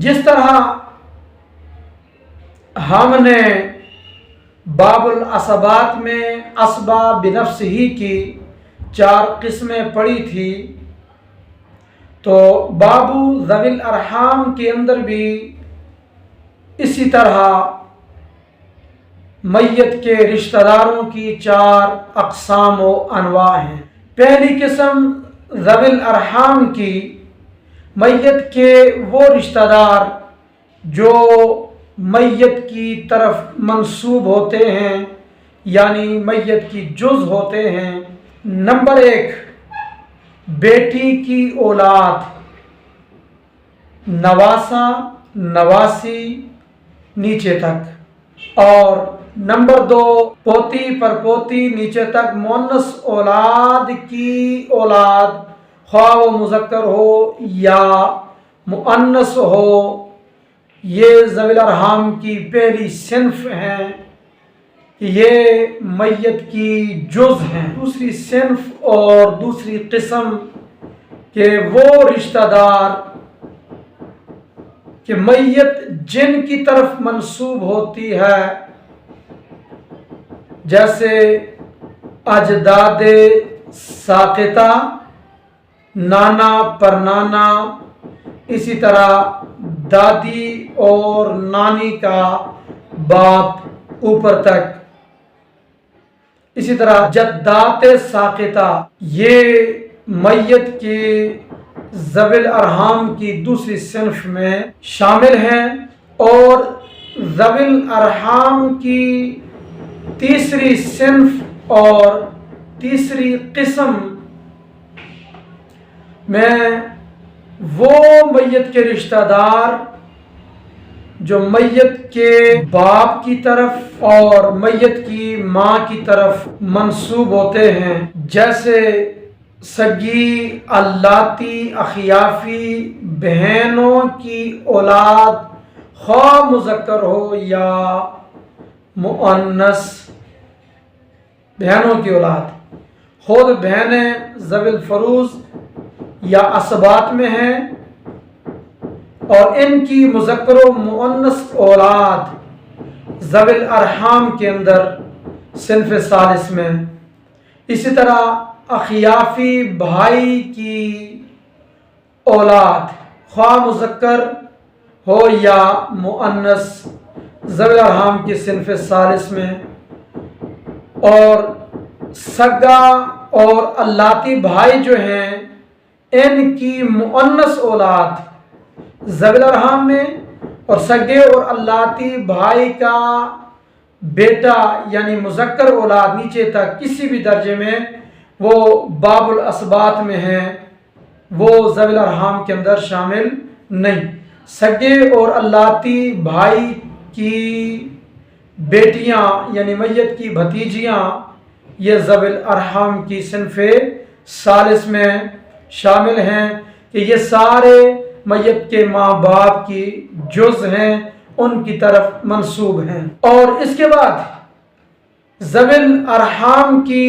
جس طرح ہم نے باب العصبات میں عصبہ بنفس ہی کی 4 قسمیں پڑھی تھی، تو باب ذوی الارحام کے اندر بھی اسی طرح میت کے رشتہ داروں کی 4 اقسام و انواع ہیں۔ پہلی قسم ذوی الارحام کی، میت کے وہ رشتہ دار جو میت کی طرف منسوب ہوتے ہیں، یعنی میت کی جز ہوتے ہیں۔ نمبر 1، بیٹی کی اولاد، نواسا نواسی نیچے تک، اور نمبر 2، پوتی پر پوتی نیچے تک، مؤنث اولاد کی اولاد، خواہ وہ مذکر ہو یا مؤنث ہو، یہ ذوی الارحام کی پہلی صنف ہیں، یہ میت کی جز ہیں۔ دوسری صنف اور دوسری قسم کہ وہ رشتہ دار کہ میت جن کی طرف منسوب ہوتی ہے، جیسے اجداد ساقطہ، نانا پرنانا، اسی طرح دادی اور نانی کا باپ اوپر تک، اسی طرح جدات ساقطہ، یہ میت کے ذوی الارحام کی دوسری صنف میں شامل ہیں۔ اور ذوی الارحام کی تیسری صنف اور تیسری قسم میں وہ میت کے رشتہ دار جو میت کے باپ کی طرف اور میت کی ماں کی طرف منسوب ہوتے ہیں، جیسے سگی الاتی اخیافی بہنوں کی اولاد، خواہ مذکر ہو یا مؤنث، بہنوں کی اولاد، خود بہنیں ذوی الفروض یا عصبات میں ہیں، اور ان کی مذکر و مؤنث اولاد ذوی الارحام کے اندر صنف ثالث میں۔ اسی طرح اخیافی بھائی کی اولاد، خواہ مذکر ہو یا مؤنث، ذوی الارحام کی صنف ثالث میں۔ اور سگا اور الاتی بھائی جو ہیں، ان کی مؤنث اولاد ذوی الارحام میں، اور سگے اور الاتی بھائی کا بیٹا یعنی مذکر اولاد نیچے تک کسی بھی درجے میں، وہ باب العصبات میں ہیں، وہ ذوی الارحام کے اندر شامل نہیں۔ سگے اور الاتی بھائی کی بیٹیاں یعنی میت کی بھتیجیاں، یہ ذوی الارحام کی صنف ثالث میں شامل ہیں کہ یہ سارے میت کے ماں باپ کی جز ہیں، ان کی طرف منسوب ہیں۔ اور اس کے بعد ذوی الارحام کی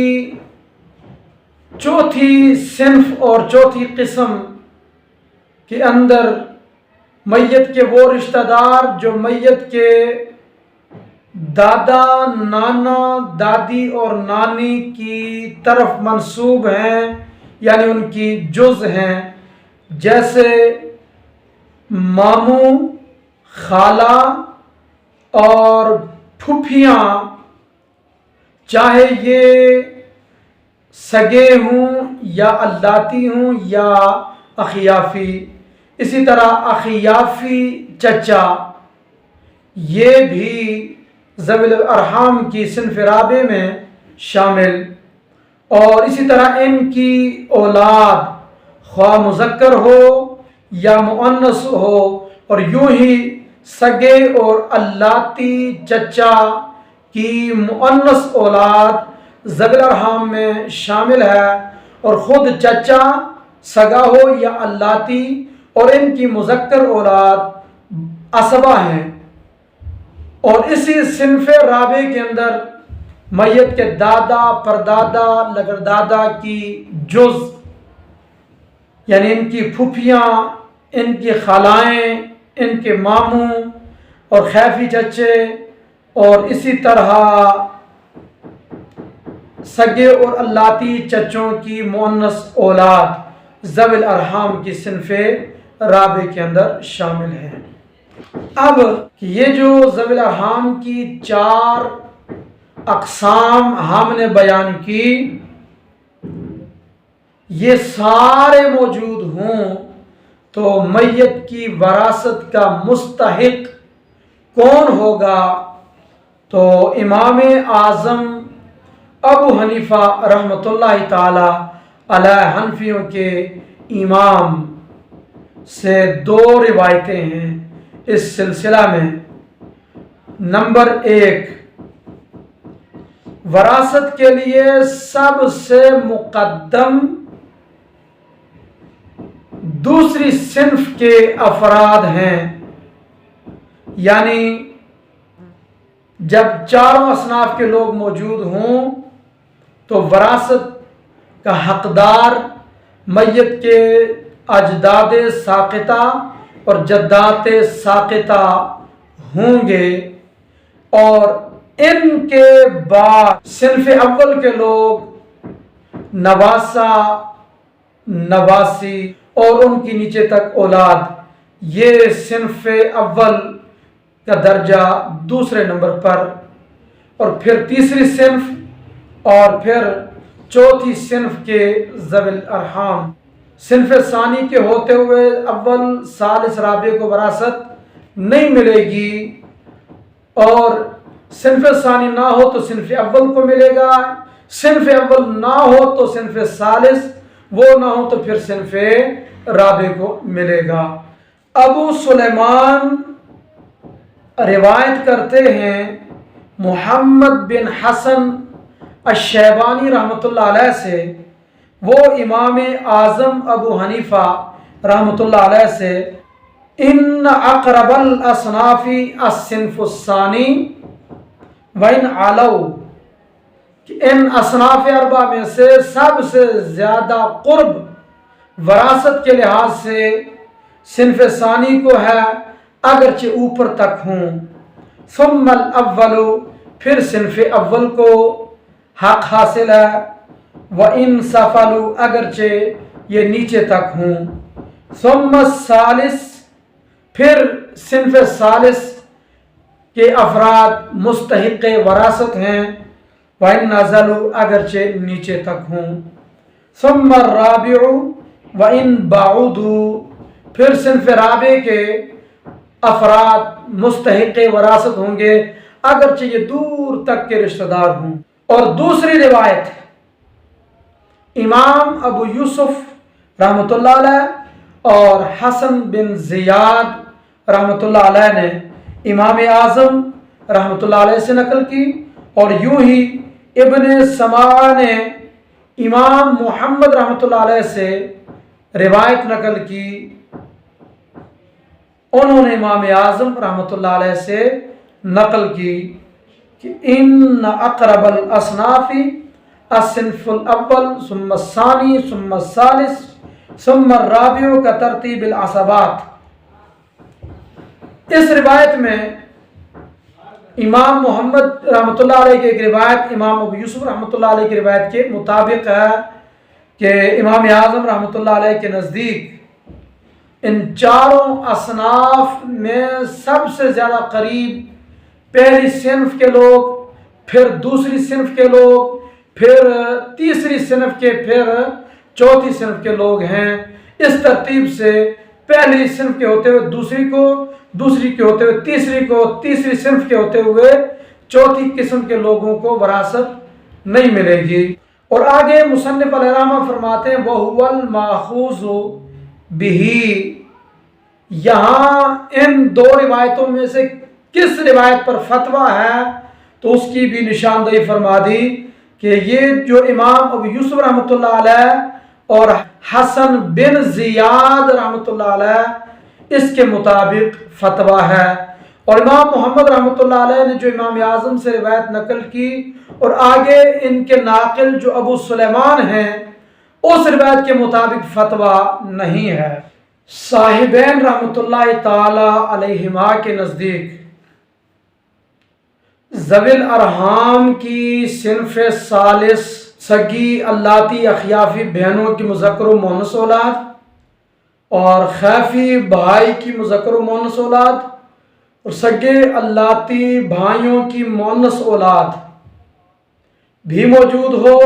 چوتھی صنف اور چوتھی قسم کے اندر میت کے وہ رشتہ دار جو میت کے دادا، نانا، دادی اور نانی کی طرف منسوب ہیں، یعنی ان کی جز ہیں، جیسے ماموں، خالہ اور پھوپھیاں، چاہے یہ سگے ہوں یا الاتی ہوں یا اخیافی۔ اسی طرح اخیافی چچا، یہ بھی ذوی الارحام کی صنف رابع میں شامل۔ اور اسی طرح ان کی اولاد، خواہ مذکر ہو یا مؤنث ہو، اور یوں ہی سگے اور الاتی چچا کی مؤنث اولاد ذوی الارحام میں شامل ہے، اور خود چچا سگا ہو یا الاتی اور ان کی مذکر اولاد عصبہ ہیں۔ اور اسی صنف رابع کے اندر میت کے دادا، پردادا، لگردادا کی جز، یعنی ان کی پھوپھیاں، ان کی خالائیں، ان کے ماموں اور خیفی چچے اور اسی طرح سگے اور اللاتی چچوں کی مؤنث اولاد ذوی الارحام کی صنف رابع کے اندر شامل ہیں۔ اب یہ جو ذوی الارحام کی 4 اقسام ہم نے بیان کی، یہ سارے موجود ہوں تو میت کی وراثت کا مستحق کون ہوگا؟ تو امام اعظم ابو حنیفہ رحمۃ اللہ تعالی علیہ حنفیوں کے امام سے 2 روایتیں ہیں اس سلسلہ میں۔ نمبر 1، وراثت کے لیے سب سے مقدم دوسری صنف کے افراد ہیں، یعنی جب چاروں اصناف کے لوگ موجود ہوں تو وراثت کا حقدار میت کے اجداد ساقطہ اور جدات ساقطہ ہوں گے، اور ان کے بعد صنف اول کے لوگ نواسہ، نواسی اور ان کی نیچے تک اولاد، یہ صنف اول کا درجہ دوسرے نمبر پر، اور پھر تیسری صنف اور پھر چوتھی صنف کے ذوی الارحام۔ صنف ثانی کے ہوتے ہوئے اول، ثالث، رابع کو وراثت نہیں ملے گی، اور صنف ثانی نہ ہو تو صنف اول کو ملے گا، صنف اول نہ ہو تو صنف ثالث، وہ نہ ہو تو پھر صنف رابع کو ملے گا۔ ابو سلیمان روایت کرتے ہیں محمد بن حسن الشیبانی رحمۃ اللہ علیہ سے، وہ امام اعظم ابو حنیفہ رحمۃ اللہ علیہ سے، ان اقرب الاصناف الصنف الثانی وان علو، کہ ان اصناف اربعہ میں سے سب سے زیادہ قرب وراثت کے لحاظ سے صنف ثانی کو ہے، اگرچہ اوپر تک ہوں، ثم الاول، پھر صنف اول کو حق حاصل ہے، وَإِن سَفَلُوا، اگرچہ یہ نیچے تک ہوں، ثم الثالث، پھر صنف ثالث کے افراد مستحق وراثت ہیں، وَإِن نَزَلُوا، اگرچہ نیچے تک ہوں، ثم الرابع وَإِن بَعُدُوا، پھر صنف رابع کے افراد مستحق وراثت ہوں گے اگرچہ یہ دور تک کے رشتہ دار ہوں۔ اور دوسری روایت امام ابو یوسف رحمۃ اللہ علیہ اور حسن بن زیاد رحمۃ اللہ علیہ نے امام اعظم رحمۃ اللہ علیہ سے نقل کی، اور یوں ہی ابن سماع نے امام محمد رحمۃ اللہ علیہ سے روایت نقل کی، انہوں نے امام اعظم رحمۃ اللہ علیہ سے نقل کی کہ ان اقرب الاصناف الصنف الاول ثم الثانی ثم الثالث ثم الرابع کا ترتیب العصبات۔ اس روایت میں امام محمد رحمۃ اللہ علیہ کی ایک روایت امام ابو یوسف رحمۃ اللہ علیہ کی روایت کے مطابق ہے کہ امام اعظم رحمۃ اللہ علیہ کے نزدیک ان چاروں اصناف میں سب سے زیادہ قریب پہلی صنف کے لوگ، پھر دوسری صنف کے لوگ، پھر تیسری صنف کے، پھر چوتھی صنف کے لوگ ہیں۔ اس ترتیب سے پہلی صنف کے ہوتے ہوئے دوسری کو، دوسری کے ہوتے ہوئے تیسری کو، تیسری صنف کے ہوتے ہوئے چوتھی قسم کے لوگوں کو وراثت نہیں ملے گی۔ اور آگے مصنف علیہ الرحمہ فرماتے ہیں وَهُوَ الْمَأْخُوذُ بِهِ، یہاں ان 2 روایتوں میں سے کس روایت پر فتویٰ ہے تو اس کی بھی نشاندہی فرما دی کہ یہ جو امام ابو یوسف رحمۃ اللہ علیہ اور حسن بن زیاد رحمۃ اللہ علیہ اس کے مطابق فتویٰ ہے، اور امام محمد رحمۃ اللہ علیہ نے جو امام اعظم سے روایت نقل کی اور آگے ان کے ناقل جو ابو سلیمان ہیں اس روایت کے مطابق فتویٰ نہیں ہے۔ صاحبین رحمۃ تعالی علیہما کے نزدیک ذوی الارحام کی صنف ثالث سگی اللاتی اخیافی بہنوں کی مذکر و مؤنث اولاد اور خیفی بھائی کی مذکر و مؤنث اولاد اور سگے اللاتی بھائیوں کی مؤنث اولاد بھی موجود ہو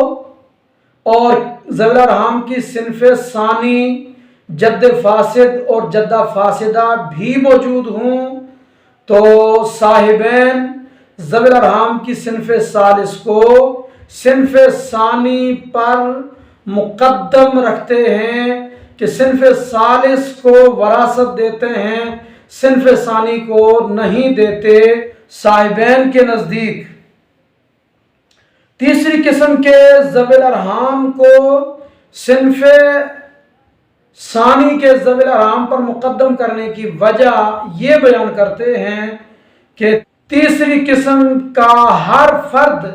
اور ذوی الارحام کی صنف ثانی جد فاسد اور جدہ فاسدہ بھی موجود ہوں تو صاحبین ذوی الارحام کی صنف ثالث کو صنف ثانی پر مقدم رکھتے ہیں کہ صنف ثالث کو وراثت دیتے ہیں، صنف ثانی کو نہیں دیتے صاحبین کے نزدیک۔ تیسری قسم کے ذوی الارحام کو صنف ثانی کے ذوی الارحام پر مقدم کرنے کی وجہ یہ بیان کرتے ہیں کہ تیسری قسم کا ہر فرد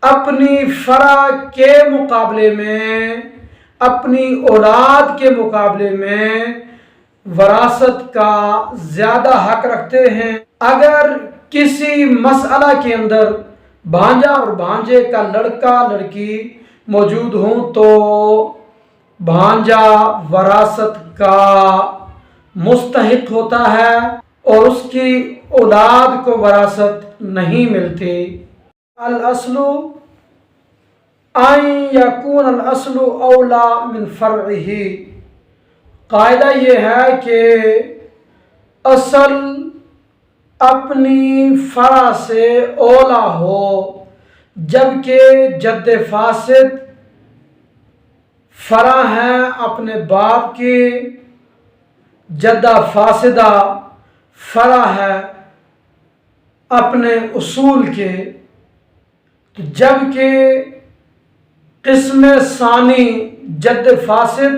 اپنی فرع کے مقابلے میں، اپنی اولاد کے مقابلے میں وراثت کا زیادہ حق رکھتے ہیں۔ اگر کسی مسئلہ کے اندر بھانجا اور بھانجے کا لڑکا لڑکی موجود ہوں تو بھانجا وراثت کا مستحق ہوتا ہے اور اس کی اولاد کو وراثت نہیں ملتی۔ الاصل ان یکون الاصل اولا من فرعہ، قاعدہ یہ ہے کہ اصل اپنی فرع سے اولا ہو، جبکہ جد فاسد فرع ہے اپنے باپ کی، جدہ فاسدہ فرع ہے اپنے اصول کے، جبکہ قسم ثانی جد فاسد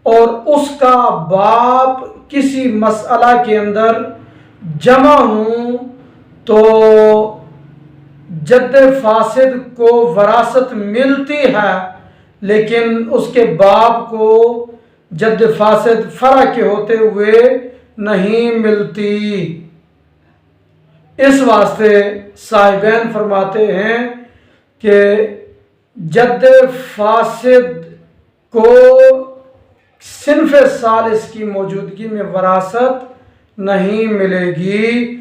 اور اس کا باپ کسی مسئلہ کے اندر جمع ہوں تو جد فاسد کو وراثت ملتی ہے لیکن اس کے باپ کو جد فاسد فرع کے ہوتے ہوئے نہیں ملتی۔ اس واسطے صاحبین فرماتے ہیں کہ جد فاسد کو صنف ثالث کی موجودگی میں وراثت نہیں ملے گی۔